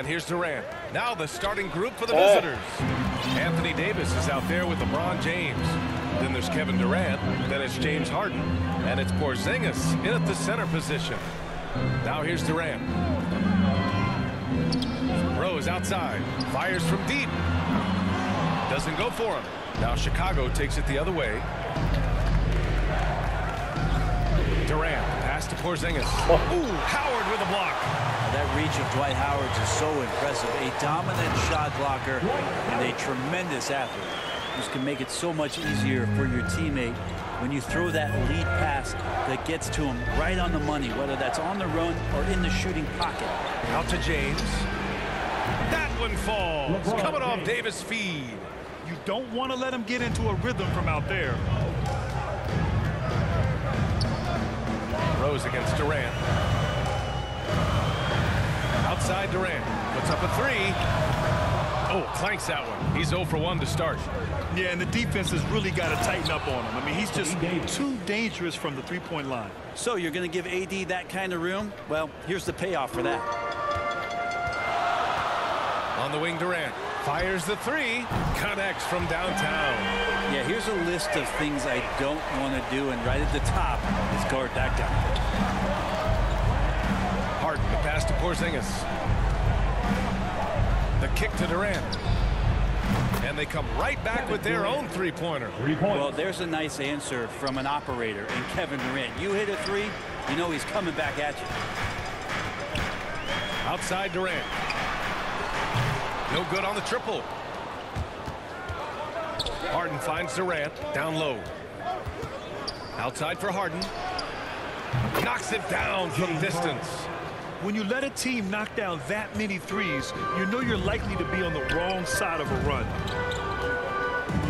And here's Durant. Now the starting group for the visitors. Anthony Davis is out there with LeBron James. Then there's Kevin Durant. Then it's James Harden. And it's Porzingis in at the center position. Now here's Durant. Rose outside. Fires from deep. Doesn't go for him. Now Chicago takes it the other way. Durant. Pass to Porzingis. Ooh, Howard with a block. That reach of Dwight Howard is so impressive. A dominant shot blocker and a tremendous athlete. This can make it so much easier for your teammate when you throw that lead pass that gets to him right on the money, whether that's on the run or in the shooting pocket. Out to James. That one falls. Coming off Davis' feed. You don't want to let him get into a rhythm from out there. Rose against Durant. Outside Durant. Puts up a three. Oh, clanks that one. He's 0 for 1 to start. Yeah, and the defense has really got to tighten up on him. I mean, he's just too dangerous from the three-point line. So you're going to give AD that kind of room? Well, here's the payoff for that. On the wing, Durant. Fires the three. Connects from downtown. Yeah, here's a list of things I don't want to do, and right at the top is guard that guy. Harden, the pass to Porzingis. The kick to Durant. And they come right back with their own three-pointer. Well, there's a nice answer from an operator in Kevin Durant. You hit a three, you know he's coming back at you. Outside Durant. No good on the triple. Harden finds Durant down low. Outside for Harden. Knocks it down from distance. When you let a team knock down that many threes, you know you're likely to be on the wrong side of a run.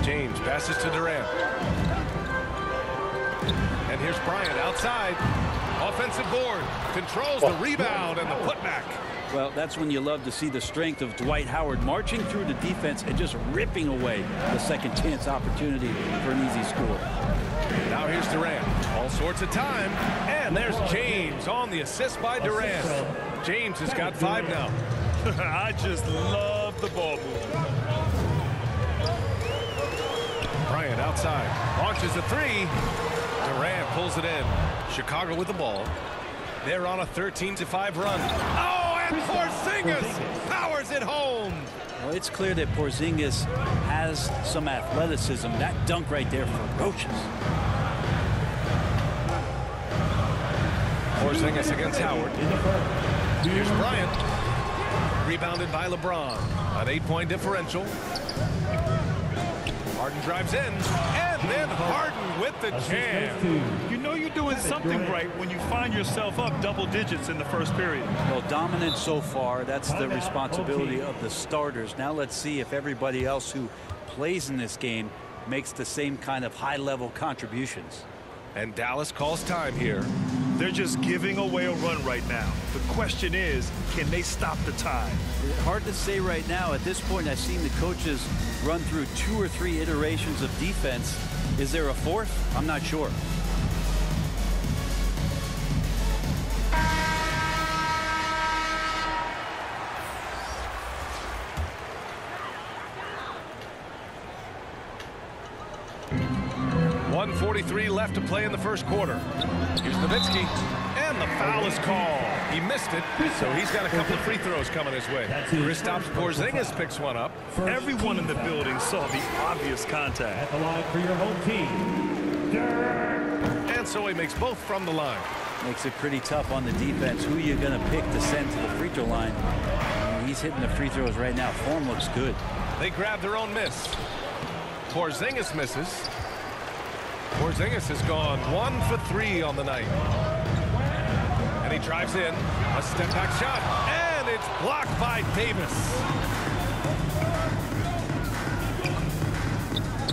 James passes to Durant. And here's Bryant outside. Offensive board. Controls the rebound and the putback. Well, that's when you love to see the strength of Dwight Howard marching through the defense and just ripping away the second chance opportunity for an easy score. Now here's Durant. All sorts of time. And there's James on the assist by Durant. James has got 5 now. I just love the ball movement. Bryant outside. Launches a three. Durant pulls it in. Chicago with the ball. They're on a 13-5 run. Oh, and Porzingis powers it home. Well, it's clear that Porzingis has some athleticism. That dunk right there ferocious. Porzingis against Howard. Here's Bryant. Rebounded by LeBron. An 8-point differential. Harden drives in. And then Harden with the jam. You know you're doing something right when you find yourself up double digits in the first period. Well, dominant so far. That's the responsibility of the starters. Now let's see if everybody else who plays in this game makes the same kind of high-level contributions. And Dallas calls time here. They're just giving away a run right now. The question is, can they stop the tide? Hard to say right now. At this point, I've seen the coaches run through 2 or 3 iterations of defense. Is there a fourth? I'm not sure. .143 left to play in the first quarter. Here's Nowitzki, and the foul is called. He missed it, so he's got a couple of free throws coming his way. Kristaps Porzingis picks one up. Everyone in the building saw the obvious contact. At the line for your home team, And so he makes both from the line. Makes it pretty tough on the defense. Who you're going to pick to send to the free throw line. He's hitting the free throws right now. Form looks good. They grab their own miss. Porzingis misses. Porzingis has gone 1 for 3 on the night. And he drives in. A step-back shot. And it's blocked by Davis.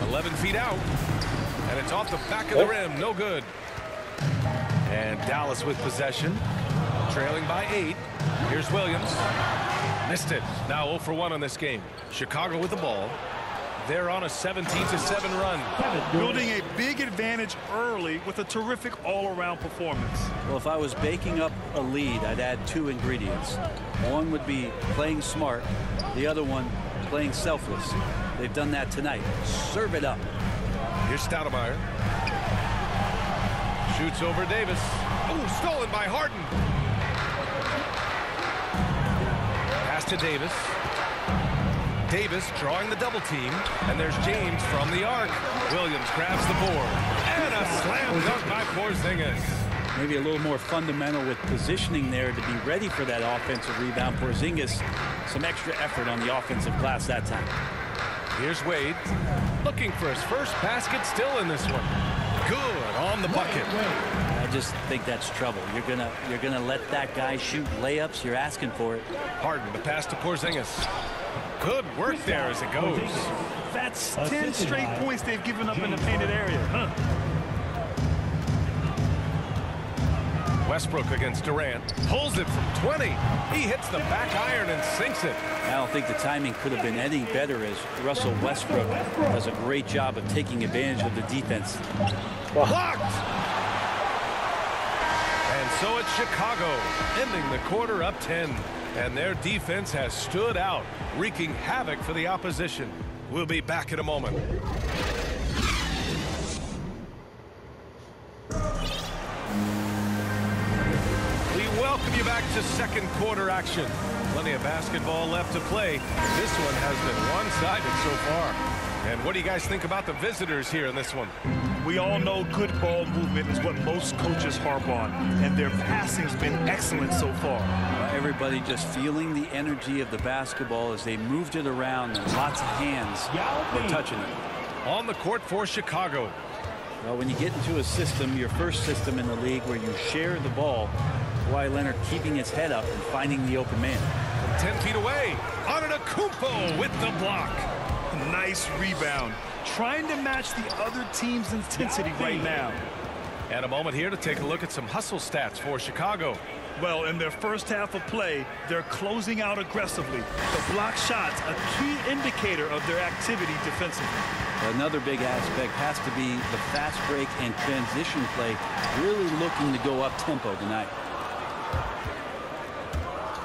11 feet out. And it's off the back of the rim. No good. And Dallas with possession. Trailing by 8. Here's Williams. Missed it. Now 0 for 1 on this game. Chicago with the ball. They're on a 17-7 run. Building a big advantage early with a terrific all-around performance. Well, if I was baking up a lead, I'd add 2 ingredients. One would be playing smart. The other one, playing selfless. They've done that tonight. Serve it up. Here's Stoudemire. Shoots over Davis. Oh, stolen by Harden. Pass to Davis. Davis drawing the double team, and there's James from the arc. Williams grabs the board, and a slam dunk by Porzingis. Maybe a little more fundamental with positioning there to be ready for that offensive rebound. Porzingis, some extra effort on the offensive glass that time. Here's Wade, looking for his first basket, still in this one. Good on the bucket. I just think that's trouble. You're gonna let that guy shoot layups. You're asking for it. Harden, the pass to Porzingis. Good work there as it goes. That's 10 straight points they've given up in the painted area. Westbrook against Durant. Pulls it from 20. He hits the back iron and sinks it. I don't think the timing could have been any better as Russell Westbrook does a great job of taking advantage of the defense. Blocked! And so it's Chicago, ending the quarter up 10. And their defense has stood out, wreaking havoc for the opposition. We'll be back in a moment. We welcome you back to second quarter action. Plenty of basketball left to play. This one has been one-sided so far. And what do you guys think about the visitors here in this one? We all know good ball movement is what most coaches harp on, and their passing's been excellent so far. Everybody just feeling the energy of the basketball as they moved it around, and lots of hands were touching it. On the court for Chicago. Well, when you get into a system, your first system in the league where you share the ball, Kawhi Leonard keeping his head up and finding the open man. 10 feet away, Antetokounmpo with the block. Nice rebound. Trying to match the other team's intensity right now. And a moment here to take a look at some hustle stats for Chicago. Well, in their first half of play, they're closing out aggressively. The block shots, a key indicator of their activity defensively. Another big aspect has to be the fast break and transition play, really looking to go up tempo tonight.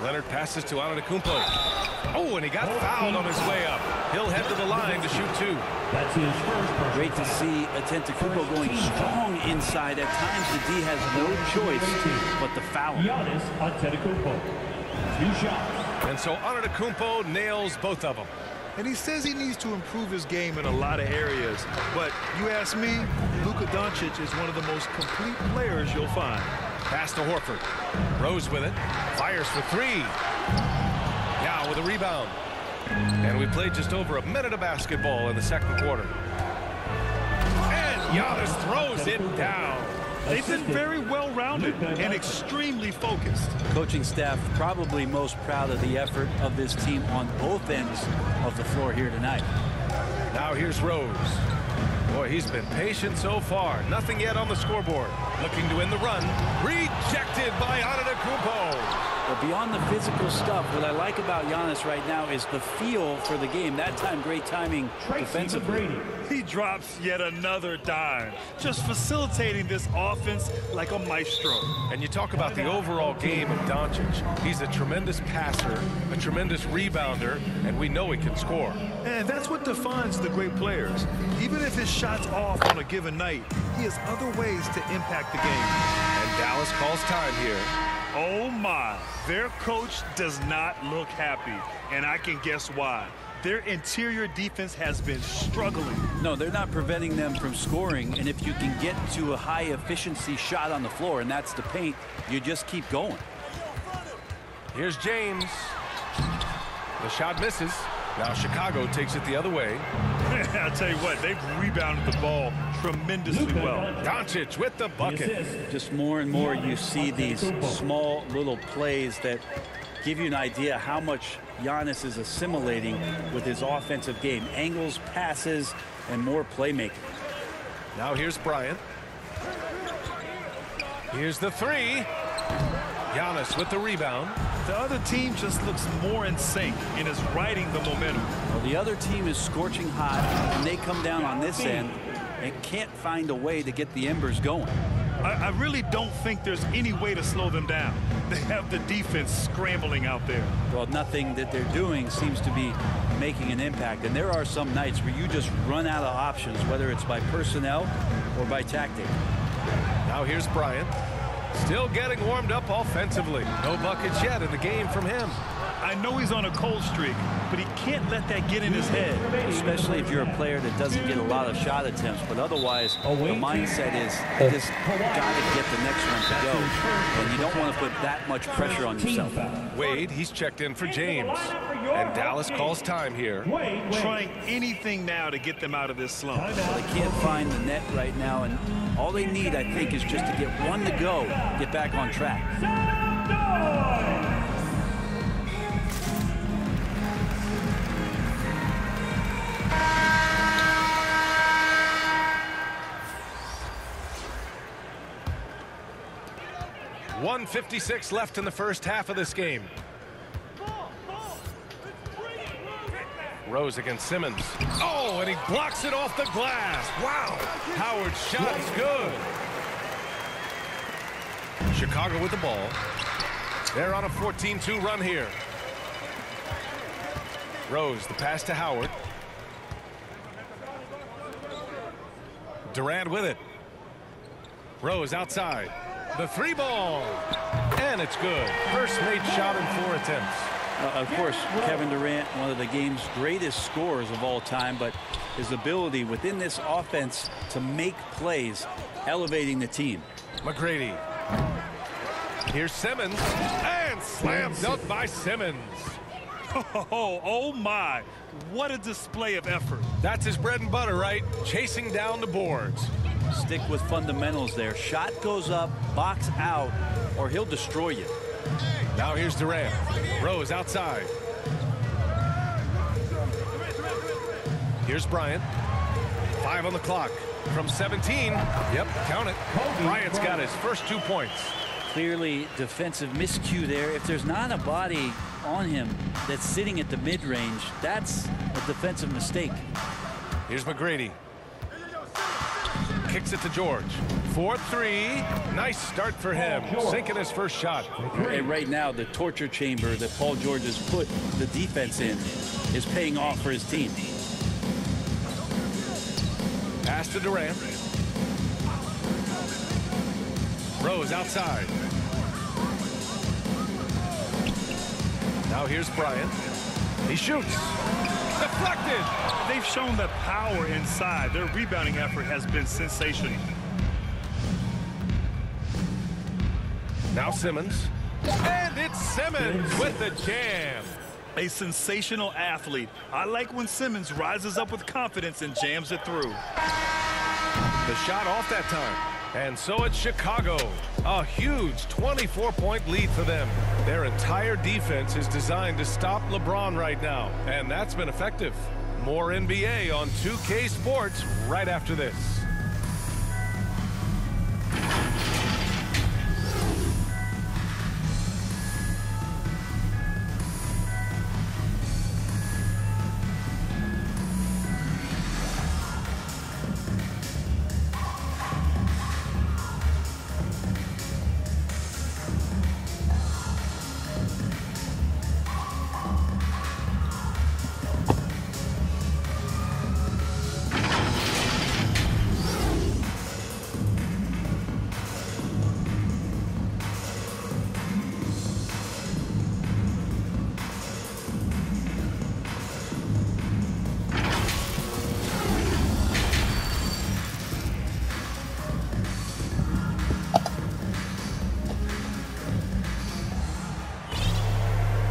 Leonard passes to Antetokounmpo. Oh, and he got fouled on his way up. He'll head to the line to shoot 2. That's his first. Great to see Antetokounmpo going strong inside. At times, the D has no choice but to foul him. Giannis Antetokounmpo. 2 shots. And so Antetokounmpo nails both of them. And he says he needs to improve his game in a lot of areas. But you ask me, Luka Doncic is one of the most complete players you'll find. Pass to Horford. Rose with it. Fires for 3. Yao with a rebound. And we played just over a minute of basketball in the second quarter. And Giannis throws it down. They've been very well-rounded and extremely focused. Coaching staff probably most proud of the effort of this team on both ends of the floor here tonight. Now here's Rose. Boy, he's been patient so far. Nothing yet on the scoreboard. Looking to win the run. Rejected by Antetokounmpo. But beyond the physical stuff, what I like about Giannis right now is the feel for the game. That time, great timing defensively. He drops yet another dime, just facilitating this offense like a maestro. And you talk about the overall game of Doncic. He's a tremendous passer, a tremendous rebounder, and we know he can score. And that's what defines the great players. Even if his shot's off on a given night, he has other ways to impact the game. And Dallas calls time here. Oh my, their coach does not look happy, and I can guess why. Their interior defense has been struggling. No, they're not preventing them from scoring, and if you can get to a high efficiency shot on the floor, and that's the paint, you just keep going. Here's James. The shot misses. Now Chicago takes it the other way. I'll tell you what, they've rebounded the ball tremendously well. Doncic with the bucket. Just more and more you see these small little plays that give you an idea how much Giannis is assimilating with his offensive game. Angles, passes, and more playmaking. Now here's Bryant. Here's the 3. Giannis with the rebound. The other team just looks more in sync and is riding the momentum. Well, the other team is scorching hot, and they come down on this end and can't find a way to get the embers going. I really don't think there's any way to slow them down. They have the defense scrambling out there. Well, nothing that they're doing seems to be making an impact. And there are some nights where you just run out of options, whether it's by personnel or by tactic. Now here's Bryant. Still getting warmed up offensively. No buckets yet in the game from him. I know he's on a cold streak, but he can't let that get in his head. Especially if you're a player that doesn't get a lot of shot attempts. But otherwise, the mindset is you just got to get the next one to go. And you don't want to put that much pressure on yourself. Wade, he's checked in for James. And Dallas calls time here. Trying anything now to get them out of this slump. Well, they can't find the net right now. And all they need, I think, is just to get one to go, get back on track. 1:56 left in the first half of this game. Rose against Simmons. Oh, and he blocks it off the glass. Wow. Howard's shot is good. Chicago with the ball. They're on a 14-2 run here. Rose, the pass to Howard. Durant with it. Rose outside. The three ball. And it's good. First made shot in 4 attempts. Of course, Kevin Durant, one of the game's greatest scorers of all time, but his ability within this offense to make plays, elevating the team. McGrady. Here's Simmons. And slam dunk by Simmons. Oh my. What a display of effort. That's his bread and butter, right? Chasing down the boards. Stick with fundamentals there. Shot goes up, box out, or he'll destroy you. Now here's Durant. Rose outside. Here's Bryant. 5 on the clock. From 17. Yep, count it. Bryant's got his first 2 points. Clearly defensive miscue there. If there's not a body on him that's sitting at the mid-range, that's a defensive mistake. Here's McGrady. Kicks it to George. 4-3. Nice start for him. Sinking his first shot. And right now, the torture chamber that Paul George has put the defense in is paying off for his team. Pass to Durant. Rose outside. Now here's Bryant. He shoots. Deflected. They've shown that power inside. Their rebounding effort has been sensational. Now Simmons. And it's Simmons with the jam. A sensational athlete. I like when Simmons rises up with confidence and jams it through. The shot off that time. And so it's Chicago. A huge 24-point lead for them. Their entire defense is designed to stop LeBron right now. And that's been effective. More NBA on 2K Sports right after this.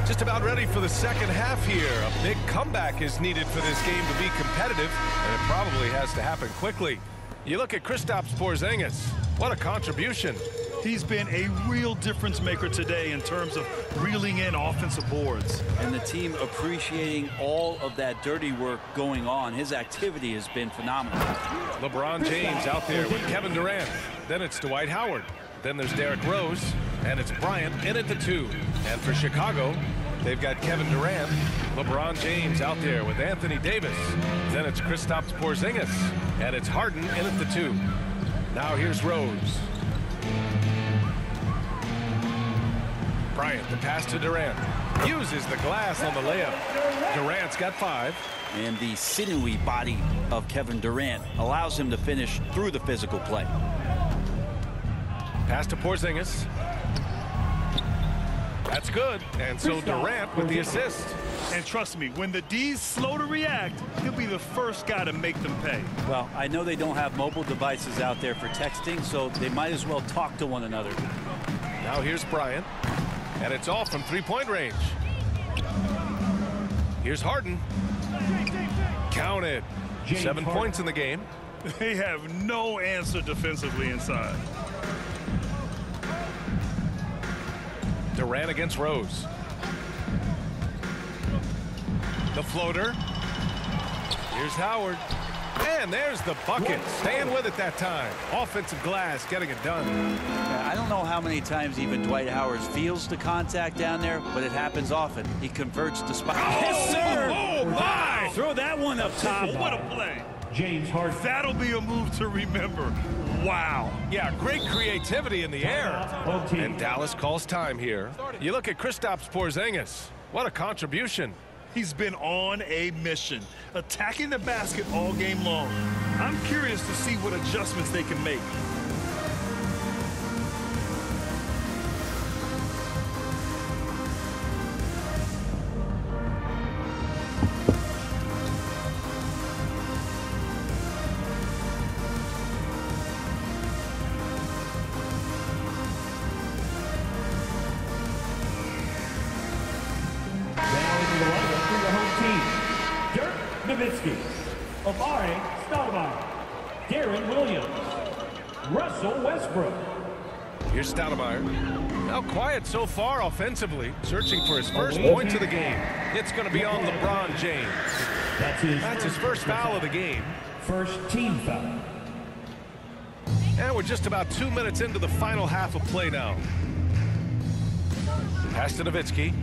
Just about ready for the second half here. A big comeback is needed for this game to be competitive, and it probably has to happen quickly. You look at Kristaps Porzingis. What a contribution. He's been a real difference maker today in terms of reeling in offensive boards. And the team appreciating all of that dirty work going on. His activity has been phenomenal. LeBron James out there with Kevin Durant. Then it's Dwight Howard. Then there's Derrick Rose. And it's Bryant in at the 2. And for Chicago, they've got Kevin Durant, LeBron James out there with Anthony Davis. Then it's Kristaps Porzingis. And it's Harden in at the 2. Now here's Rose. Bryant, the pass to Durant. Uses the glass on the layup. Durant's got 5. And the sinewy body of Kevin Durant allows him to finish through the physical play. Pass to Porzingis. That's good. And so Durant with the assist. And trust me, when the D's slow to react, he'll be the first guy to make them pay. Well, I know they don't have mobile devices out there for texting, so they might as well talk to one another. Now here's Bryant. And it's off from 3-point range. Here's Harden. Counted. 7 points in the game. They have no answer defensively inside. Durant against Rose. The floater. Here's Howard. And there's the bucket. Staying with it that time. Offensive glass getting it done. I don't know how many times even Dwight Howard feels the contact down there, but it happens often. He converts the spot. Yes, sir! Oh, my! Throw that one up top. What a play. James Harden. That'll be a move to remember. Wow. Yeah, great creativity in the air. And Dallas calls time here. You look at Kristaps Porzingis. What a contribution. He's been on a mission, attacking the basket all game long. I'm curious to see what adjustments they can make. Nowitzki, Amari Stoudemire, Darren Williams, Russell Westbrook. Here's Stoudemire. Now quiet so far offensively, searching for his first points of the game. It's going to be on LeBron James. That's his first foul of the game. First team foul. And we're just about 2 minutes into the final half of play now. Pass to Nowitzki.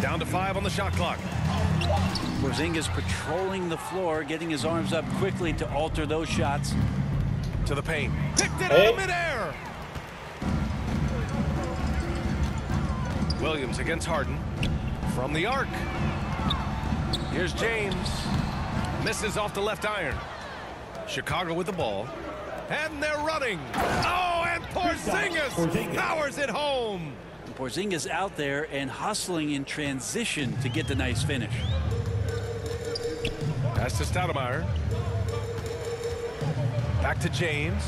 Down to 5 on the shot clock. Porzingis patrolling the floor, getting his arms up quickly to alter those shots. To the paint. Picked it out of midair. Williams against Harden. From the arc. Here's James. Misses off the left iron. Chicago with the ball. And they're running. Oh, and Porzingis powers it home. Porzingis out there and hustling in transition to get the nice finish. Pass to Stoudemire. Back to James.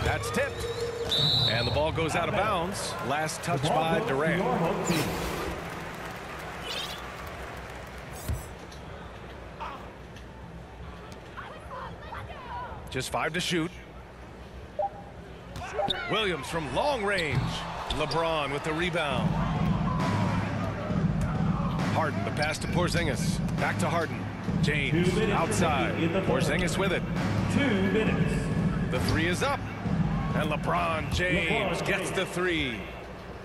That's tipped. And the ball goes out of bounds. Last touch by Durant. Just 5 to shoot. Williams from long range. LeBron with the rebound. Harden, the pass to Porzingis. Back to Harden. James outside. Porzingis with it. 2 minutes. The 3 is up. And LeBron James gets the 3.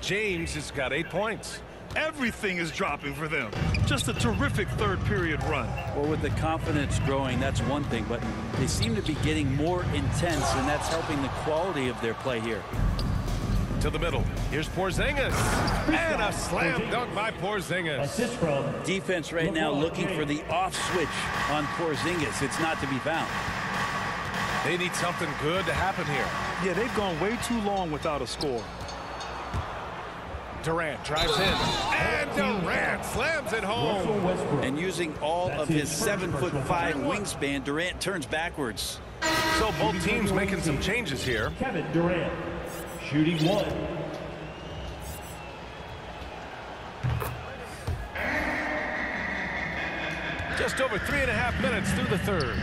James has got 8 points. Everything is dropping for them. Just a terrific third period run. Well, with the confidence growing, that's one thing, but they seem to be getting more intense, and that's helping the quality of their play here. To the middle. Here's Porzingis. And a slam dunk by Porzingis. Assist from Defense right now looking for the off switch on Porzingis. It's not to be found. They need something good to happen here. Yeah, they've gone way too long without a score. Durant drives in. And Durant slams it home. And using all of his 7'5" wingspan, Durant turns backwards. So both teams making some changes here. Kevin Durant, shooting 1. Just over 3.5 minutes through the third.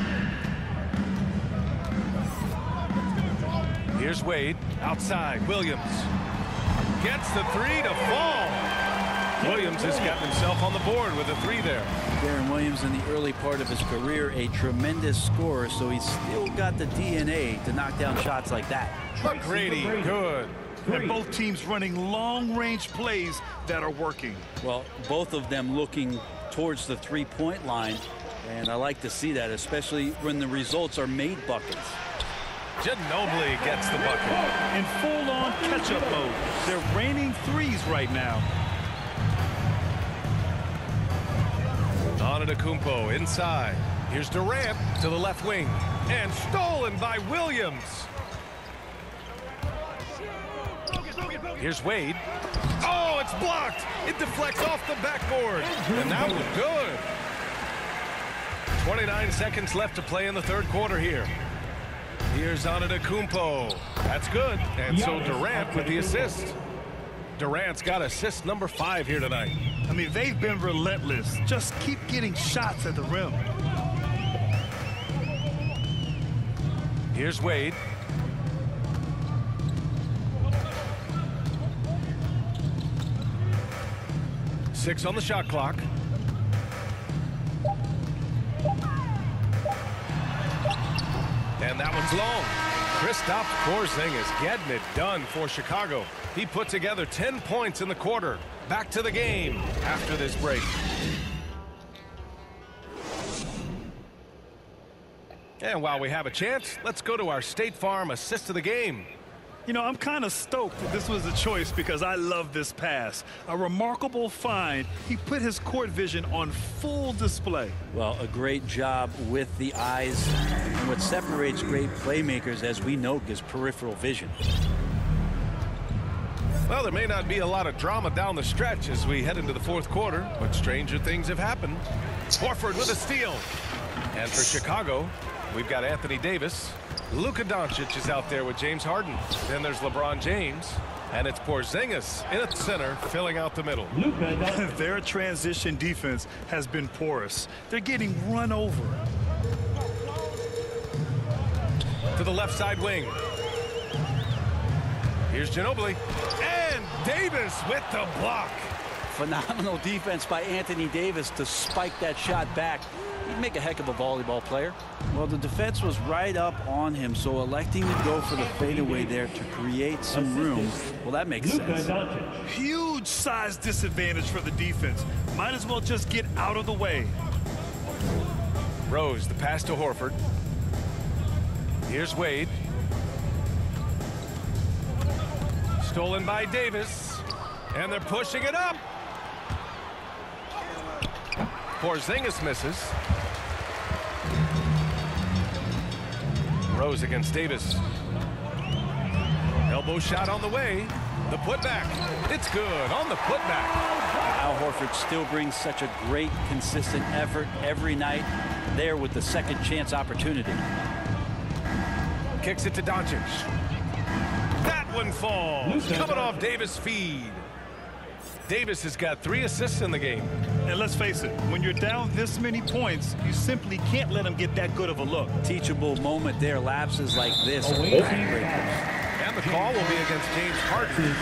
Here's Wade outside. Williams gets the 3 to fall. Williams Williams has gotten himself on the board with a 3 there. Deron Williams in the early part of his career, a tremendous scorer, so he's still got the DNA to knock down shots like that. McGrady, good. And both teams running long-range plays that are working. Well, both of them looking towards the three-point line, and I like to see that, especially when the results are made buckets. Ginobili gets the bucket. In full-on catch-up mode. They're raining threes right now. Antetokounmpo inside. Here's Durant to the left wing. And stolen by Williams. Here's Wade. Oh, it's blocked. It deflects off the backboard. And that was good. 29 seconds left to play in the third quarter here. Here's Antetokounmpo. That's good. And so Durant with the assist. Durant's got assist number 5 here tonight. I mean, they've been relentless. Just keep getting shots at the rim. Here's Wade. Six on the shot clock. And that one's long. Kristaps Porzingis getting it done for Chicago. He put together 10 points in the quarter. Back to the game after this break. And while we have a chance, let's go to our State Farm assist of the game. You know, I'm kind of stoked that this was a choice because I love this pass. A remarkable find. He put his court vision on full display. Well, a great job with the eyes. And what separates great playmakers, as we know, is peripheral vision. Well, there may not be a lot of drama down the stretch as we head into the fourth quarter, but stranger things have happened. Horford with a steal. And for Chicago, we've got Anthony Davis. Luka Doncic is out there with James Harden. Then there's LeBron James. And it's Porzingis in at center, filling out the middle. Their transition defense has been porous. They're getting run over. To the left side wing. Here's Ginobili. And Davis with the block. Phenomenal defense by Anthony Davis to spike that shot back. He'd make a heck of a volleyball player. Well, the defense was right up on him, so electing to go for the fadeaway there to create some room, well, that makes sense. Huge size disadvantage for the defense. Might as well just get out of the way. Rose, the pass to Horford. Here's Wade. Stolen by Davis. And they're pushing it up. Porzingis misses. Rose against Davis. Elbow shot on the way. The putback. It's good on the putback. Al Horford still brings such a great, consistent effort every night there with the second chance opportunity. Kicks it to Doncic. That one falls. Coming off Davis' feed. Davis has got 3 assists in the game. And let's face it, when you're down this many points, you simply can't let them get that good of a look. Teachable moment there. Lapses like this. And the call will be against James Harden.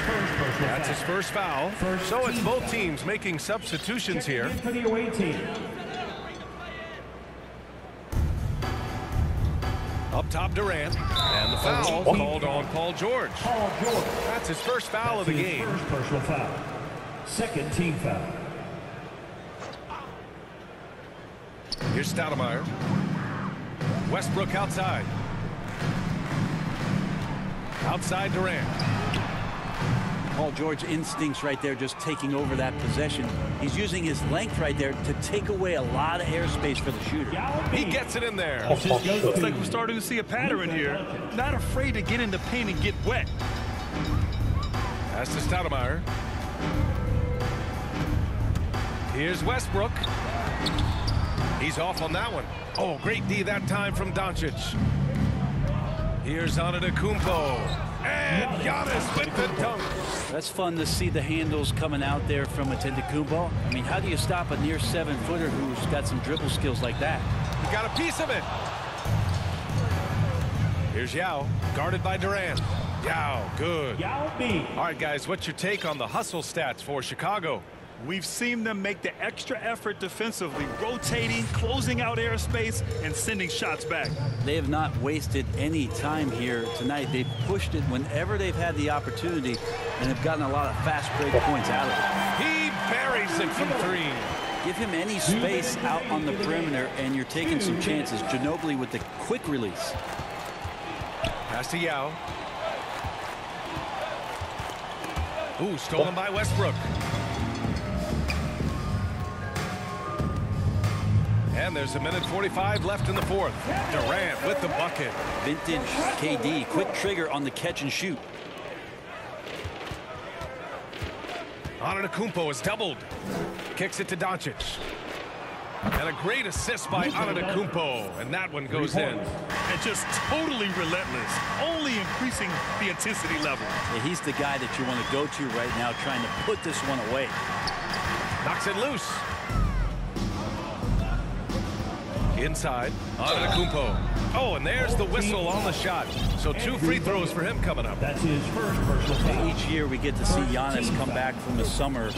That's his first foul. So it's both teams making substitutions here. For the away team. Up top, Durant. And the foul called on Paul George. Paul George. That's his first foul of the game. First personal foul. Second team foul. Here's Stoudemire. Westbrook outside. Outside Durant. Paul George instincts right there, just taking over that possession. He's using his length right there to take away a lot of airspace for the shooter. He gets it in there. Looks like we're starting to see a pattern here. Not afraid to get in the paint and get wet. Pass to Stoudemire. Here's Westbrook. He's off on that one. Oh, great D that time from Doncic. Here's Antetokounmpo. And Giannis with the dunk. That's fun to see the handles coming out there from Antetokounmpo. I mean, how do you stop a near 7-footer who's got some dribble skills like that? He got a piece of it. Here's Yao, guarded by Durant. Yao, good. Yao B. All right, guys, what's your take on the hustle stats for Chicago? We've seen them make the extra effort defensively, rotating, closing out airspace, and sending shots back. They have not wasted any time here tonight. They've pushed it whenever they've had the opportunity and have gotten a lot of fast break points out of it. He buries it from 3. Give him any space out on the perimeter, and you're taking some chances. Ginobili with the quick release. Pass to Yao. Ooh, stolen by Westbrook. And there's 1:45 left in the 4th. Durant with the bucket. Vintage KD, quick trigger on the catch and shoot. Antetokounmpo is doubled. Kicks it to Doncic. And a great assist by Antetokounmpo. And that one goes in. And just totally relentless, only increasing the intensity level. Yeah, he's the guy that you want to go to right now, trying to put this one away. Knocks it loose. Inside, Antetokounmpo. Oh, and there's the whistle on the shot. So 2 free throws for him coming up. That's his first personal foul. Each year we get to see Giannis come back from the summer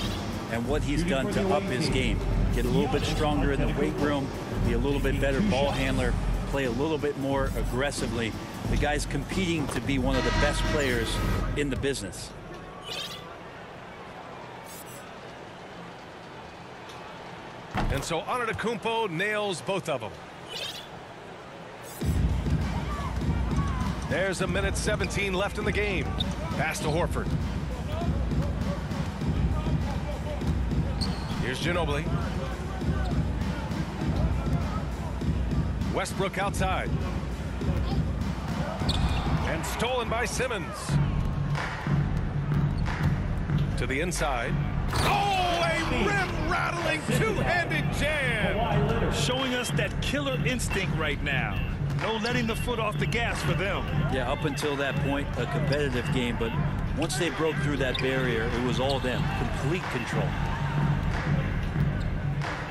and what he's done to up his game. Get a little bit stronger in the weight room, be a little bit better ball handler, play a little bit more aggressively. The guy's competing to be one of the best players in the business. And so Antetokounmpo nails both of them. There's 1:17 left in the game. Pass to Horford. Here's Ginobili. Westbrook outside. And stolen by Simmons. To the inside. Oh, a rim-rattling two-handed jam. Showing us that killer instinct right now. No letting the foot off the gas for them. Yeah, up until that point, a competitive game, but once they broke through that barrier, it was all them. Complete control.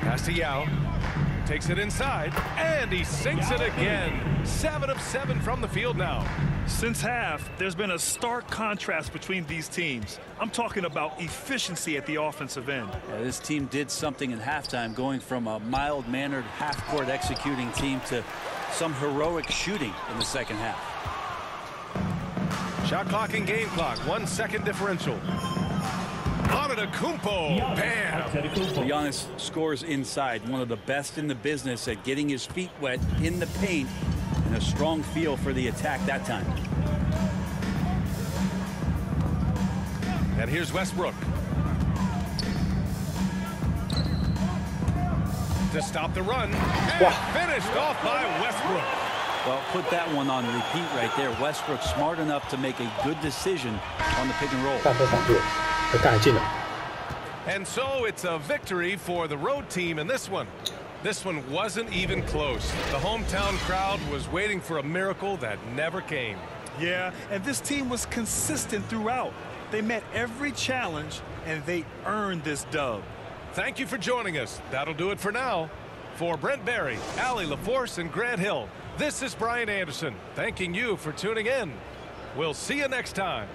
Pass to Yao. Takes it inside, and he sinks it again. 7 of 7 from the field now. Since half, there's been a stark contrast between these teams. I'm talking about efficiency at the offensive end. Yeah, this team did something in halftime, going from a mild-mannered half-court executing team to some heroic shooting in the second half. Shot clock and game clock, 1 second differential. Antetokounmpo, bam! Giannis scores inside, one of the best in the business at getting his feet wet in the paint, and a strong feel for the attack that time. And here's Westbrook. To stop the run, and finished off by Westbrook. Well, put that one on repeat right there. Westbrook smart enough to make a good decision on the pick and roll. And so it's a victory for the road team in this one. This one wasn't even close. The hometown crowd was waiting for a miracle that never came. Yeah, and this team was consistent throughout. They met every challenge, and they earned this dub. Thank you for joining us. That'll do it for now. For Brent Barry, Allie LaForce, and Grant Hill, this is Brian Anderson, thanking you for tuning in. We'll see you next time.